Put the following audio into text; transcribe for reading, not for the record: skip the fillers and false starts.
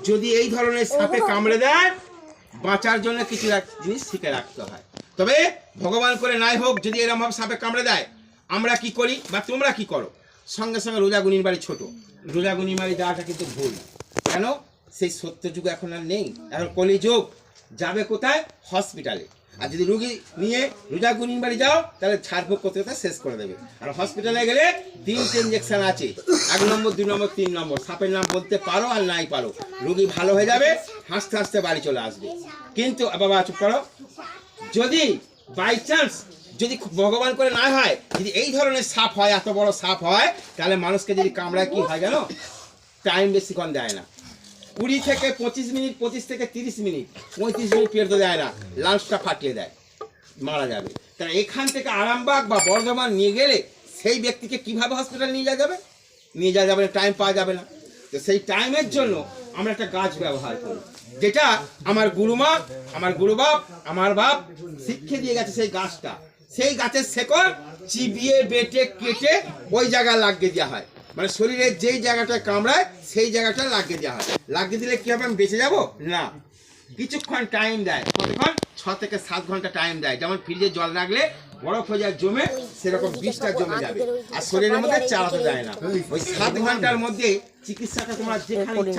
যদি এই ধরনের সাপে কামড়ে দেয় বাঁচার জন্য কিছু জিনিস শিখে রাখতে হয়। তবে ভগবান করে নাই হোক, যদি এরকম ভাবে সাপে কামড়ে দেয় আমরা কি করি বা তোমরা কি করো, সঙ্গে সঙ্গে রোজাগুনির বাড়ি ছোট, রোজাগুনির বাড়ি যাওয়াটা কিন্তু ভুল। কেন? সেই সত্য যুগ এখন আর নেই, এখন কলিযুগ। যাবে কোথায়? হসপিটালে। আর যদি রুগী নিয়ে রোজাগুনির বাড়ি যাও তাহলে ঝাড়ফুঁক করতে করতে শেষ করে দেবে। আর হসপিটালে গেলে 3টে ইঞ্জেকশন আছে, 1 নম্বর 2 নম্বর 3 নম্বর। সাপের নাম বলতে পারো আর নাই পারো, রুগী ভালো হয়ে যাবে, হাসতে হাসতে বাড়ি চলে আসবে। কিন্তু বাবা চুপ করো, যদি বাই চান্স যদি ভগবান করে না হয়, যদি এই ধরনের সাপ হয়, এত বড় সাপ হয়, তাহলে মানুষকে যদি কামড়ায় কি হয় জানো? টাইম বেশিক্ষণ দেয় না, 20 থেকে 25 মিনিট, 25 থেকে 30 মিনিট, 35 মিনিট পেরোতে দেয় না, লাঞ্চটা ফাটিয়ে দেয়, মারা যাবে। তাহলে এখান থেকে আরামবাগ বা বর্ধমান নিয়ে গেলে সেই ব্যক্তিকে কিভাবে হসপিটাল নিয়ে যাওয়া যাবে? নিয়ে যাওয়া যাবে না, টাইম পাওয়া যাবে না। তো সেই টাইমের জন্য আমরা একটা গাছ ব্যবহার করি, যেটা আমার গুরুমা, আমার গুরুবাপ, আমার বাপ শিক্ষা দিয়ে গেছে। সেই গাছটা, সেই গাছের শেকড় চিবিয়ে বেটে কেটে ওই জায়গায় লাগিয়ে দেওয়া হয়, মানে শরীরের যেই জায়গাটা কামড়ায় সেই জায়গাটা লাগিয়ে দেওয়া হয়। লাগিয়ে দিলে কি হবে? আমি বেঁচে যাব না, কিছুক্ষণ টাইম দেয়। কতক্ষণ? 6 থেকে 7 ঘন্টা টাইম দেয়। যেমন ফ্রিজে জল রাখলে বরফ হয়ে যায় জমে, সেরকম বিষটা জমে যাবে, আর শরীরের মধ্যে চালাতে যায় না। ওই 7 ঘন্টার মধ্যে চিকিৎসাটা তোমরা যেখানে ইচ্ছা